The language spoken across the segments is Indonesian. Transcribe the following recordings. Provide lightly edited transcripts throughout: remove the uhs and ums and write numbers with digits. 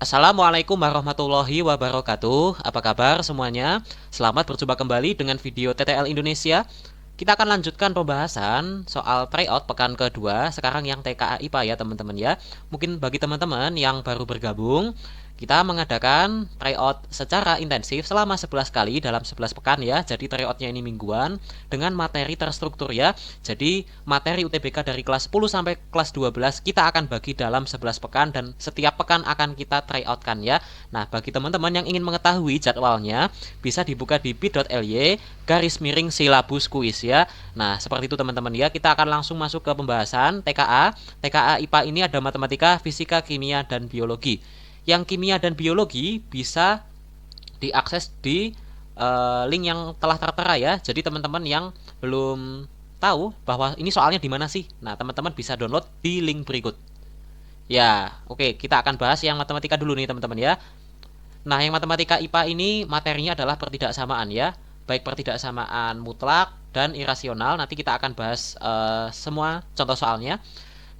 Assalamualaikum warahmatullahi wabarakatuh. Apa kabar semuanya? Selamat berjumpa kembali dengan video TTL Indonesia. Kita akan lanjutkan pembahasan soal tryout pekan kedua. Sekarang yang TKA IPA ya teman-teman ya. Mungkin bagi teman-teman yang baru bergabung, kita mengadakan tryout secara intensif selama 11 kali dalam 11 pekan ya. Jadi tryoutnya ini mingguan dengan materi terstruktur ya. Jadi materi UTBK dari kelas 10 sampai kelas 12 kita akan bagi dalam 11 pekan dan setiap pekan akan kita tryoutkan ya. Nah, bagi teman-teman yang ingin mengetahui jadwalnya bisa dibuka di bit.ly/silabus kuis ya. Nah, seperti itu teman-teman ya. Kita akan langsung masuk ke pembahasan TKA. TKA IPA ini ada matematika, fisika, kimia, dan biologi. Yang kimia dan biologi bisa diakses di link yang telah tertera ya. Jadi teman-teman yang belum tahu bahwa ini soalnya di mana sih? Nah, teman-teman bisa download di link berikut. Ya, oke, kita akan bahas yang matematika dulu nih teman-teman ya. Nah, yang matematika IPA ini materinya adalah pertidaksamaan ya. Baik pertidaksamaan mutlak dan irasional. Nanti kita akan bahas semua contoh soalnya.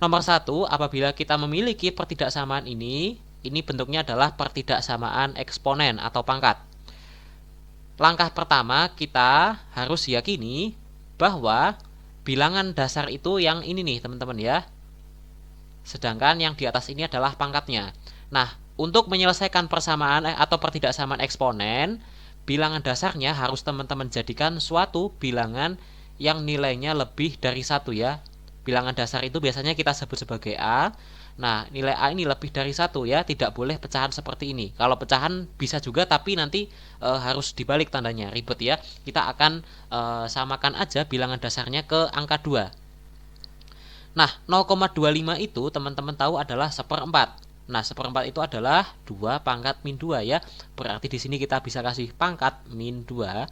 Nomor 1, apabila kita memiliki pertidaksamaan ini bentuknya adalah pertidaksamaan eksponen atau pangkat. Langkah pertama, kita harus yakini bahwa bilangan dasar itu yang ini nih teman-teman ya. Sedangkan yang di atas ini adalah pangkatnya. Nah, untuk menyelesaikan persamaan atau pertidaksamaan eksponen, bilangan dasarnya harus teman-teman jadikan suatu bilangan yang nilainya lebih dari 1 ya. Bilangan dasar itu biasanya kita sebut sebagai A. Nah, nilai A ini lebih dari 1 ya, tidak boleh pecahan seperti ini. Kalau pecahan bisa juga tapi nanti harus dibalik tandanya, ribet ya. Kita akan samakan aja bilangan dasarnya ke angka 2. Nah, 0,25 itu teman-teman tahu adalah seperempat. Nah, seperempat itu adalah 2 pangkat min 2 ya. Berarti di sini kita bisa kasih pangkat min 2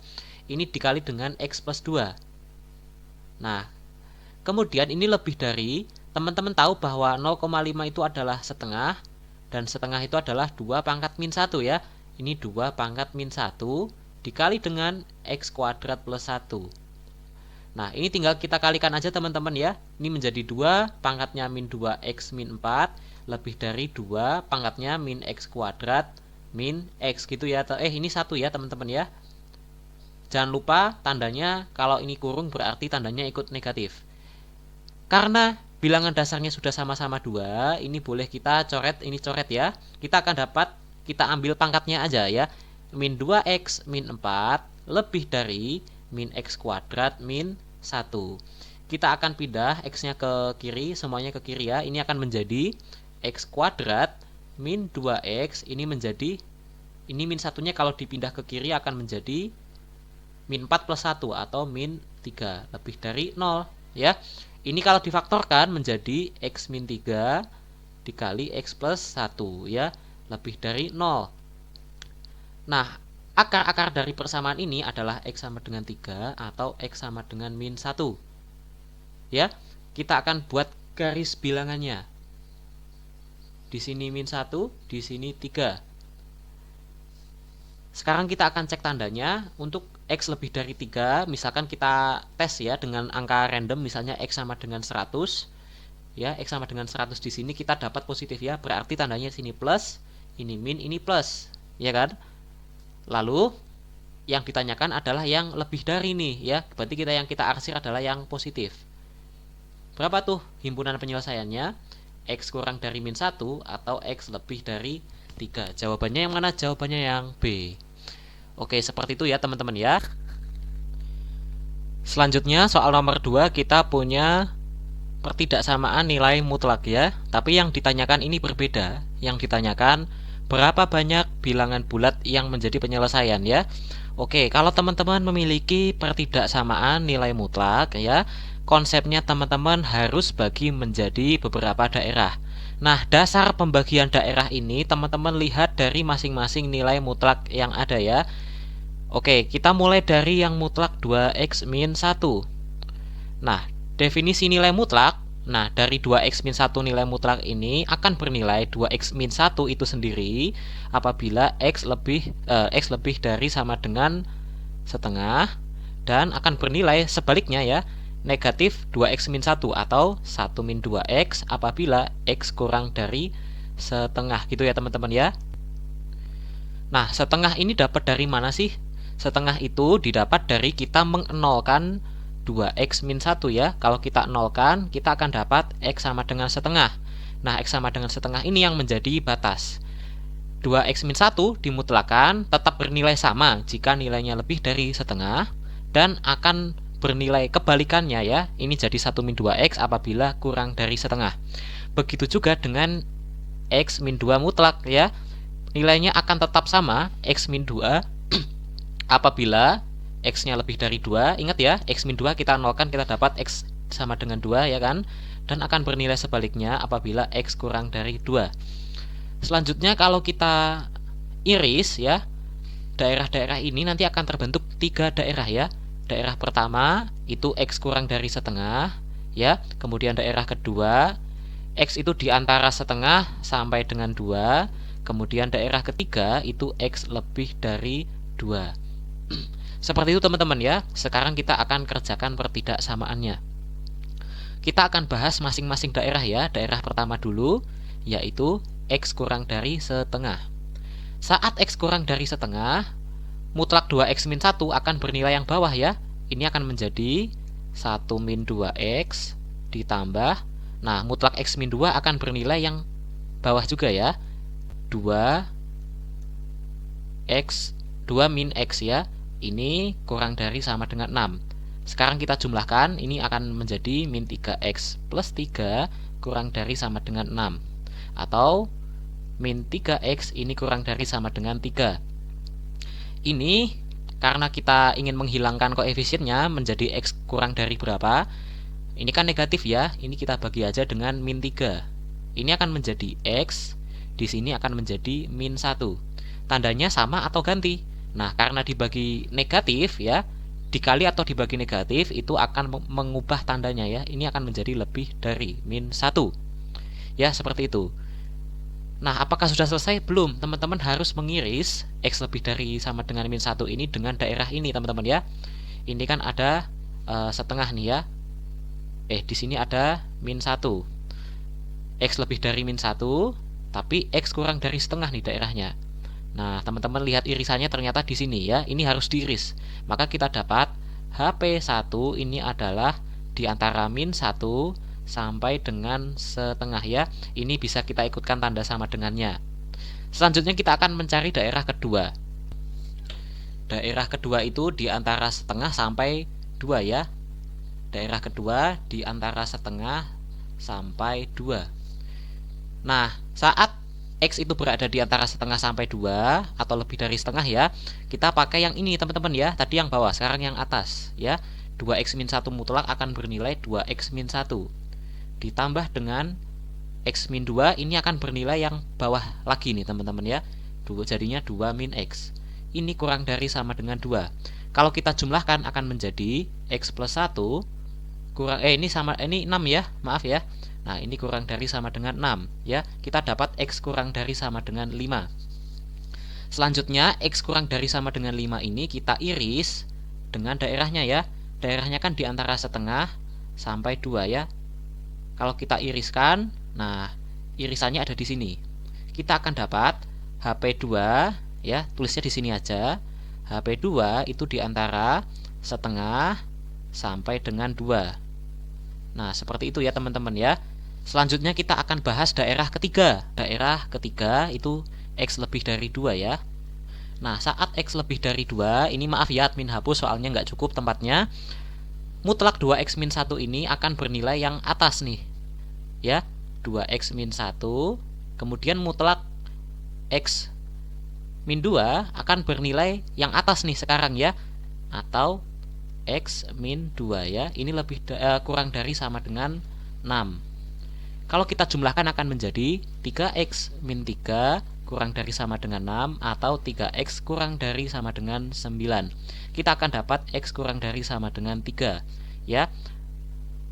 ini dikali dengan X plus 2. Nah, kemudian ini lebih dari, teman-teman tahu bahwa 0,5 itu adalah setengah, dan setengah itu adalah 2 pangkat min 1 ya. Ini 2 pangkat min 1 dikali dengan X kuadrat plus 1. Nah, ini tinggal kita kalikan aja teman-teman ya. Ini menjadi 2 pangkatnya min 2X min 4 lebih dari 2 pangkatnya min X kuadrat min X gitu ya. Ini 1 ya teman-teman ya. Jangan lupa tandanya kalau ini kurung berarti tandanya ikut negatif. Karena bilangan dasarnya sudah sama-sama 2, ini boleh kita coret, ini coret ya. Kita akan dapat, kita ambil pangkatnya aja ya. Min 2X min 4 lebih dari min X kuadrat min 1. Kita akan pindah X-nya ke kiri, semuanya ke kiri ya. Ini akan menjadi X kuadrat min 2X, ini menjadi, ini min 1-nya kalau dipindah ke kiri akan menjadi min 4 plus 1 atau min 3 lebih dari 0 ya. Ini kalau difaktorkan menjadi X min 3 dikali X plus 1 ya, lebih dari 0. Nah, akar-akar dari persamaan ini adalah X sama dengan 3 atau X sama dengan min 1 ya. Kita akan buat garis bilangannya. Di sini min 1, di sini 3. Sekarang kita akan cek tandanya. Untuk X lebih dari 3, misalkan kita tes ya dengan angka random, misalnya X sama dengan 100 ya, X sama dengan 100 di sini kita dapat positif ya, berarti tandanya sini plus, ini min, ini plus ya kan. Lalu yang ditanyakan adalah yang lebih dari nih ya, berarti yang kita arsir adalah yang positif. Berapa tuh himpunan penyelesaiannya? X kurang dari min 1 atau X lebih dari 3. Jawabannya yang mana? Jawabannya yang B. Oke, seperti itu ya teman-teman ya. Selanjutnya soal nomor 2 kita punya pertidaksamaan nilai mutlak ya. Tapi yang ditanyakan ini berbeda. Yang ditanyakan berapa banyak bilangan bulat yang menjadi penyelesaian ya. Oke, kalau teman-teman memiliki pertidaksamaan nilai mutlak ya, konsepnya teman-teman harus bagi menjadi beberapa daerah. Nah, dasar pembagian daerah ini teman-teman lihat dari masing-masing nilai mutlak yang ada ya. Oke, kita mulai dari yang mutlak 2X min 1. Nah, definisi nilai mutlak, nah dari 2X min 1 nilai mutlak ini akan bernilai 2X min 1 itu sendiri apabila X lebih dari sama dengan setengah, dan akan bernilai sebaliknya ya, negatif 2x min 1 atau 1 min 2x apabila x kurang dari setengah gitu ya teman-teman ya. Nah, setengah ini dapat dari mana sih? Setengah itu didapat dari kita mengnolkan 2x min 1 ya. Kalau kita nolkan, kita akan dapat x sama dengan setengah. Nah, x sama dengan setengah ini yang menjadi batas. 2x min 1 dimutlakan tetap bernilai sama jika nilainya lebih dari setengah, dan akan bernilai kebalikannya ya. Ini jadi 1 min 2x apabila kurang dari setengah. Begitu juga dengan x min 2 mutlak ya. Nilainya akan tetap sama x min 2 apabila x-nya lebih dari 2. Ingat ya, x min 2 kita nolkan, kita dapat x sama dengan 2 ya kan. Dan akan bernilai sebaliknya apabila x kurang dari 2. Selanjutnya kalau kita iris ya, daerah-daerah ini nanti akan terbentuk 3 daerah ya. Daerah pertama itu x kurang dari setengah ya. Kemudian daerah kedua x itu di antara setengah sampai dengan 2. Kemudian daerah ketiga itu x lebih dari 2. Seperti itu teman-teman ya. Sekarang kita akan kerjakan pertidaksamaannya. Kita akan bahas masing-masing daerah ya. Daerah pertama dulu, yaitu x kurang dari setengah. Saat x kurang dari setengah, mutlak 2x min 1 akan bernilai yang bawah ya. Ini akan menjadi 1 min 2x ditambah, nah mutlak x min 2 akan bernilai yang bawah juga ya, 2x 2 min x ya. Ini kurang dari sama dengan 6. Sekarang kita jumlahkan, ini akan menjadi min 3x plus 3 kurang dari sama dengan 6. Atau min 3x ini kurang dari sama dengan 3. Ini karena kita ingin menghilangkan koefisiennya menjadi x kurang dari berapa. Ini kan negatif ya, ini kita bagi aja dengan min 3. Ini akan menjadi x, di sini akan menjadi min 1. Tandanya sama atau ganti? Nah, karena dibagi negatif ya, dikali atau dibagi negatif itu akan mengubah tandanya ya. Ini akan menjadi lebih dari min 1. Ya, seperti itu. Nah, apakah sudah selesai? Belum. Teman-teman harus mengiris x lebih dari sama dengan min 1 ini dengan daerah ini, teman-teman ya. Ini kan ada setengah nih ya. Di sini ada min 1. X lebih dari min 1, tapi x kurang dari setengah nih daerahnya. Nah, teman-teman lihat irisannya ternyata di sini ya. Ini harus diiris. Maka kita dapat HP1 ini adalah di antara min 1 sampai dengan setengah ya. Ini bisa kita ikutkan tanda sama dengannya. Selanjutnya kita akan mencari daerah kedua. Daerah kedua itu di antara setengah sampai 2 ya. Daerah kedua di antara setengah sampai 2. Nah, saat x itu berada di antara setengah sampai 2 atau lebih dari setengah ya, kita pakai yang ini teman-teman ya. Tadi yang bawah, sekarang yang atas ya. 2x min 1 mutlak akan bernilai 2x min 1 ditambah dengan x min 2, ini akan bernilai yang bawah lagi nih teman-teman ya. Jadinya 2 min x. Ini kurang dari sama dengan 2. Kalau kita jumlahkan akan menjadi x plus 1 kurang ini 6 ya, maaf ya. Nah, ini kurang dari sama dengan 6 ya. Kita dapat x kurang dari sama dengan 5. Selanjutnya x kurang dari sama dengan 5 ini kita iris dengan daerahnya ya. Daerahnya kan di antara setengah sampai 2 ya. Kalau kita iriskan, nah irisannya ada di sini. Kita akan dapat HP2 ya, tulisnya di sini aja. HP2 itu di antara setengah sampai dengan 2. Nah, seperti itu ya teman-teman ya. Selanjutnya kita akan bahas daerah ketiga. Daerah ketiga itu x lebih dari 2 ya. Nah, saat x lebih dari 2, ini maaf ya admin hapus soalnya nggak cukup tempatnya. Mutlak 2x min 1 ini akan bernilai yang atas nih ya, 2x min 1. Kemudian mutlak x min 2 akan bernilai yang atas nih sekarang ya, atau x min 2 ya. Ini lebih kurang dari sama dengan 6. Kalau kita jumlahkan akan menjadi 3x min 3 kurang dari sama dengan 6 atau 3x kurang dari sama dengan 9. Kita akan dapat x kurang dari sama dengan 3 ya.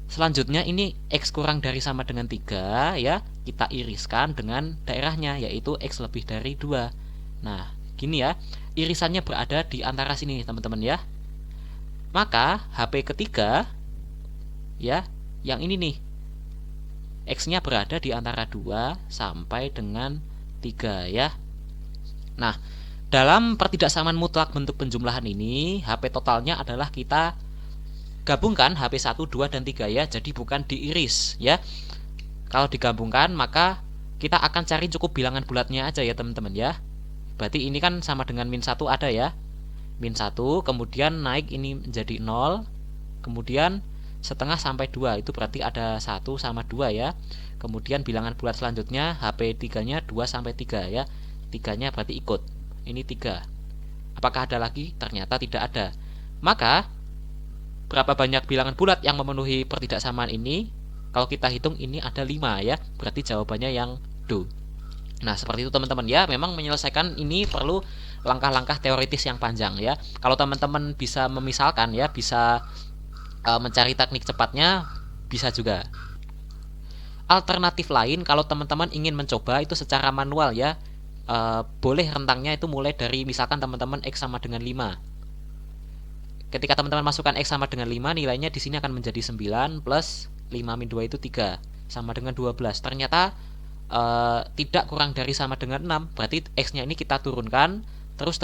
Selanjutnya ini x kurang dari sama dengan 3 ya. Kita iriskan dengan daerahnya yaitu x lebih dari 2. Nah, gini ya. Irisannya berada di antara sini teman-teman ya. Maka HP ketiga ya, yang ini nih, X-nya berada di antara 2 sampai dengan 3 ya. Nah, dalam pertidaksamaan mutlak bentuk penjumlahan ini, HP totalnya adalah kita gabungkan HP 1, 2, dan 3 ya. Jadi bukan diiris ya. Kalau digabungkan maka kita akan cari cukup bilangan bulatnya aja ya teman-teman ya. Berarti ini kan sama dengan min 1 ada ya. Min 1, kemudian naik ini menjadi 0, kemudian setengah sampai 2, itu berarti ada 1 sama 2 ya. Kemudian bilangan bulat selanjutnya HP 3 nya 2 sampai 3 ya. 3 nya berarti ikut. Ini 3. Apakah ada lagi? Ternyata tidak ada. Maka berapa banyak bilangan bulat yang memenuhi pertidaksamaan ini? Kalau kita hitung ini ada 5 ya. Berarti jawabannya yang do. Nah, seperti itu teman-teman ya. Memang menyelesaikan ini perlu langkah-langkah teoritis yang panjang ya. Kalau teman-teman bisa memisalkan ya, bisa mencari teknik cepatnya, bisa juga. Alternatif lain kalau teman-teman ingin mencoba itu secara manual ya, boleh rentangnya itu mulai dari misalkan teman-teman X sama dengan 5. Ketika teman-teman masukkan X sama dengan 5, nilainya di sini akan menjadi 9 plus 5 min 2 itu 3 sama dengan 12. Ternyata tidak kurang dari sama dengan 6. Berarti X-nya ini kita turunkan terus.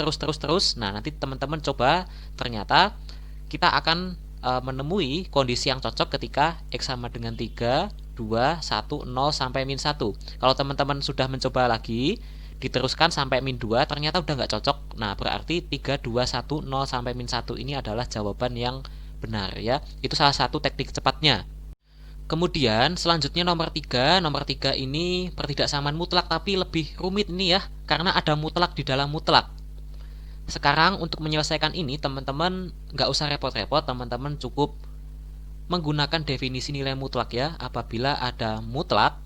Nah, nanti teman-teman coba, ternyata kita akan menemui kondisi yang cocok ketika X sama dengan 3, 2, 1, 0 sampai min 1. Kalau teman-teman sudah mencoba lagi, diteruskan sampai min 2, ternyata udah nggak cocok. Nah, berarti 3, 2, 1, 0 sampai min 1 ini adalah jawaban yang benar ya. Itu salah satu teknik cepatnya. Kemudian selanjutnya nomor 3. Nomor 3 ini pertidaksamaan mutlak tapi lebih rumit ini ya, karena ada mutlak di dalam mutlak. Sekarang untuk menyelesaikan ini teman-teman nggak usah repot-repot, teman-teman cukup menggunakan definisi nilai mutlak ya. Apabila ada mutlak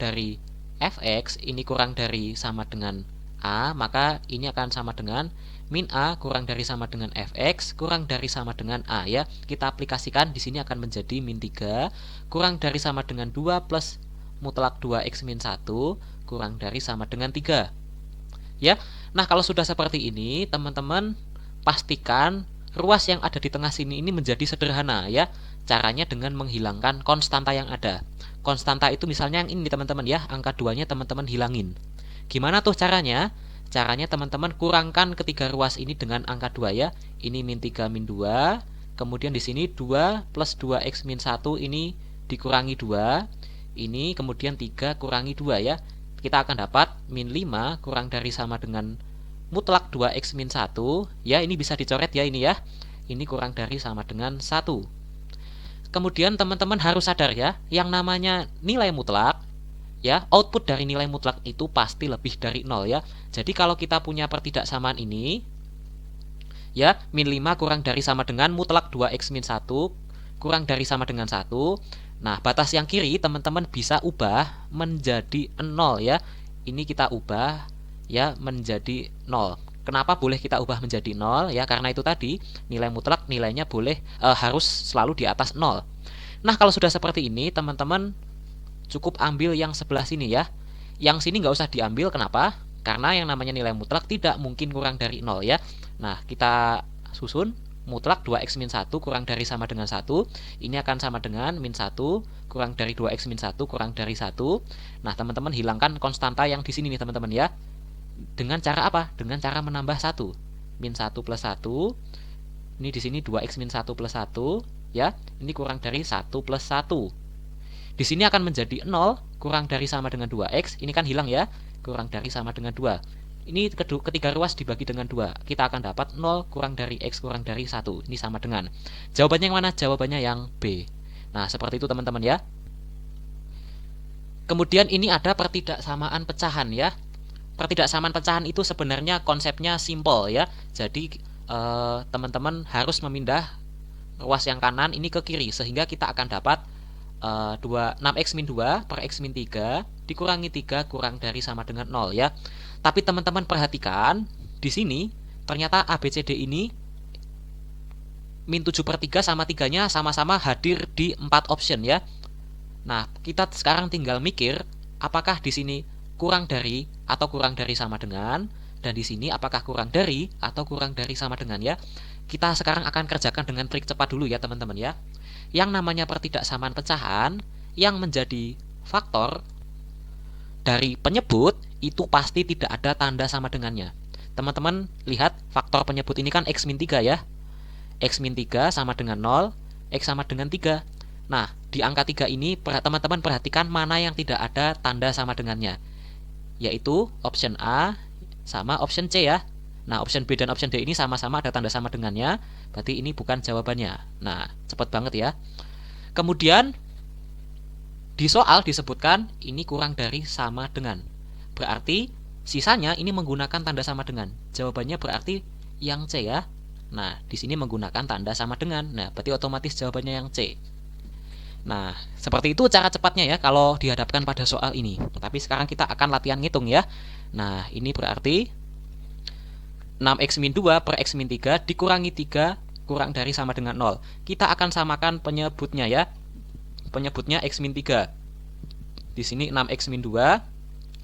dari fx ini kurang dari sama dengan a, maka ini akan sama dengan min a kurang dari sama dengan fx kurang dari sama dengan a ya. Kita aplikasikan di sini akan menjadi min 3 kurang dari sama dengan 2 plus mutlak 2x min 1 kurang dari sama dengan 3 ya. Nah, kalau sudah seperti ini teman-teman pastikan ruas yang ada di tengah sini ini menjadi sederhana ya. Caranya dengan menghilangkan konstanta yang ada. Konstanta itu misalnya yang ini teman-teman ya, angka 2-nya teman-teman hilangin. Gimana tuh caranya? Caranya teman-teman kurangkan ketiga ruas ini dengan angka 2 ya. Ini min 3 min 2, kemudian di sini 2 plus 2x min 1 ini dikurangi 2. Ini kemudian 3 kurangi 2 ya. Kita akan dapat min 5 kurang dari sama dengan mutlak 2x min 1 ya. Ini bisa dicoret ya ini ya. Ini kurang dari sama dengan 1. Kemudian teman-teman harus sadar ya, yang namanya nilai mutlak ya, output dari nilai mutlak itu pasti lebih dari 0 ya. Jadi kalau kita punya pertidaksamaan ini ya, min 5 kurang dari sama dengan mutlak 2x min 1 kurang dari sama dengan 1. Nah, batas yang kiri teman-teman bisa ubah menjadi 0 ya. Ini kita ubah ya menjadi 0. Kenapa boleh kita ubah menjadi 0 ya? Karena itu tadi nilai mutlak nilainya boleh harus selalu di atas 0. Nah, kalau sudah seperti ini teman-teman cukup ambil yang sebelah sini ya. Yang sini nggak usah diambil, kenapa? Karena yang namanya nilai mutlak tidak mungkin kurang dari 0 ya. Nah, kita susun mutlak 2x min 1 kurang dari sama dengan 1. Ini akan sama dengan min 1 kurang dari 2x min 1 kurang dari 1. Nah, teman-teman hilangkan konstanta yang di sini nih teman-teman ya. Dengan cara apa? Dengan cara menambah 1. Min 1 plus 1. Ini di sini 2x min 1 plus 1 ya. Ini kurang dari 1 plus 1. Di sini akan menjadi 0 kurang dari sama dengan 2x. Ini kan hilang ya. Kurang dari sama dengan 2. Ini ketiga ruas dibagi dengan 2. Kita akan dapat 0 kurang dari x kurang dari 1. Ini sama dengan. Jawabannya yang mana? Jawabannya yang B. Nah, seperti itu teman-teman ya. Kemudian ini ada pertidaksamaan pecahan ya. Pertidaksamaan pecahan itu sebenarnya konsepnya simple ya. Jadi teman-teman harus memindah ruas yang kanan ini ke kiri sehingga kita akan dapat 6x min 2 per x min 3 dikurangi 3 kurang dari sama dengan 0 ya. Tapi teman-teman perhatikan di sini ternyata ABCD ini min 7 per 3 sama 3-nya sama-sama hadir di 4 option ya. Nah, kita sekarang tinggal mikir apakah di sini kurang dari atau kurang dari sama dengan, dan di sini apakah kurang dari atau kurang dari sama dengan ya. Kita sekarang akan kerjakan dengan trik cepat dulu ya teman-teman ya. Yang namanya pertidaksamaan pecahan yang menjadi faktor dari penyebut itu pasti tidak ada tanda sama dengannya. Teman-teman lihat faktor penyebut ini kan X-3 ya. X-3 sama dengan 0, X sama dengan 3. Nah, di angka 3 ini teman-teman perhatikan mana yang tidak ada tanda sama dengannya, yaitu option A sama option C ya. Nah, option B dan option D ini sama-sama ada tanda sama dengannya, berarti ini bukan jawabannya. Nah, cepat banget ya. Kemudian di soal disebutkan ini kurang dari sama dengan. Berarti sisanya ini menggunakan tanda sama dengan. Jawabannya berarti yang C ya. Nah, di sini menggunakan tanda sama dengan. Nah, berarti otomatis jawabannya yang C. Nah, seperti itu cara cepatnya ya kalau dihadapkan pada soal ini. Tapi sekarang kita akan latihan ngitung ya. Nah, ini berarti 6x-2 per x-3 dikurangi 3 kurang dari sama dengan 0. Kita akan samakan penyebutnya ya. Penyebutnya x-3. Di sini 6x-2.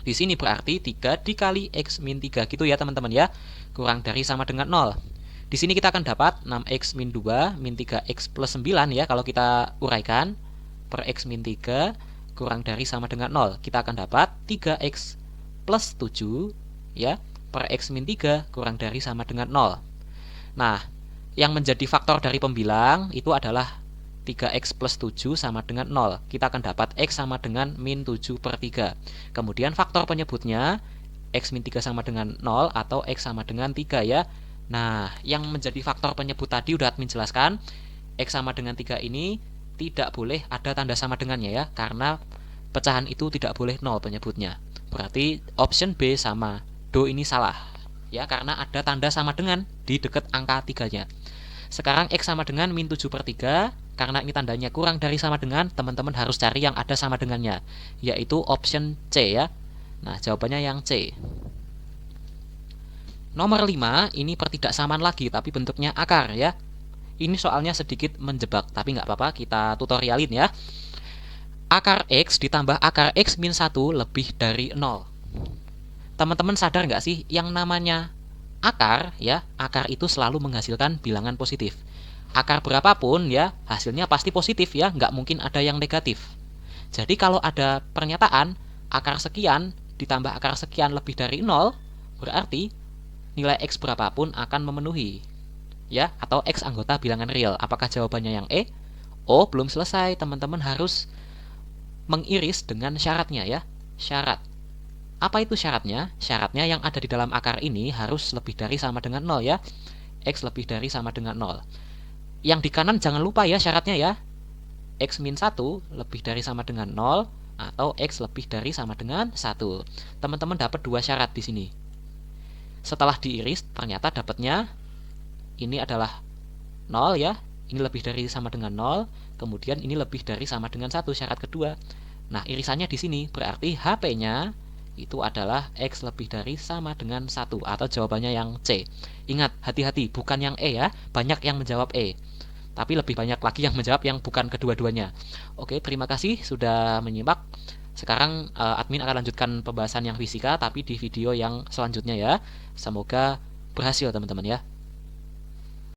Di sini berarti 3 dikali x-3 gitu ya teman-teman ya. Kurang dari sama dengan 0. Di sini kita akan dapat 6x-2 min 3x plus 9 ya. Kalau kita uraikan per x-3 kurang dari sama dengan 0. Kita akan dapat 3x plus 7 ya per x-3 kurang dari sama dengan 0. Nah, yang menjadi faktor dari pembilang itu adalah 3x plus 7 sama dengan 0. Kita akan dapat x sama dengan min 7 per 3. Kemudian faktor penyebutnya x-3 sama dengan 0 atau x sama dengan 3 ya. Nah, yang menjadi faktor penyebut tadi udah admin jelaskan. X sama dengan 3 ini tidak boleh ada tanda sama dengannya ya, karena pecahan itu tidak boleh 0 penyebutnya. Berarti option B sama do ini salah ya, karena ada tanda sama dengan di dekat angka 3-nya. Sekarang X sama dengan min 7 per 3. Karena ini tandanya kurang dari sama dengan, teman-teman harus cari yang ada sama dengannya, yaitu option C ya. Nah, jawabannya yang C. Nomor 5, ini pertidaksamaan lagi, tapi bentuknya akar ya. Ini soalnya sedikit menjebak, tapi nggak apa-apa, kita tutorialin ya. Akar X ditambah akar X min 1 lebih dari 0. Teman-teman sadar nggak sih, yang namanya akar ya, akar itu selalu menghasilkan bilangan positif. Akar berapapun ya, hasilnya pasti positif ya, nggak mungkin ada yang negatif. Jadi kalau ada pernyataan akar sekian ditambah akar sekian lebih dari 0, berarti nilai X berapapun akan memenuhi ya, atau X anggota bilangan real. Apakah jawabannya yang E? Oh, belum selesai, teman-teman harus mengiris dengan syaratnya ya. Syarat. Apa itu syaratnya? Syaratnya yang ada di dalam akar ini harus lebih dari sama dengan 0 ya. X lebih dari sama dengan 0. Yang di kanan jangan lupa ya syaratnya ya. X min 1 lebih dari sama dengan 0 atau X lebih dari sama dengan 1. Teman-teman dapat dua syarat di sini. Setelah diiris ternyata dapatnya ini adalah 0 ya. Ini lebih dari sama dengan 0, kemudian ini lebih dari sama dengan 1 syarat kedua. Nah, irisannya di sini berarti HP-nya itu adalah X lebih dari sama dengan 1 atau jawabannya yang C. Ingat, hati-hati, bukan yang E ya. Banyak yang menjawab E, tapi lebih banyak lagi yang menjawab yang bukan kedua-duanya. Oke, terima kasih sudah menyimak. Sekarang admin akan lanjutkan pembahasan yang fisika tapi di video yang selanjutnya ya. Semoga berhasil teman-teman ya.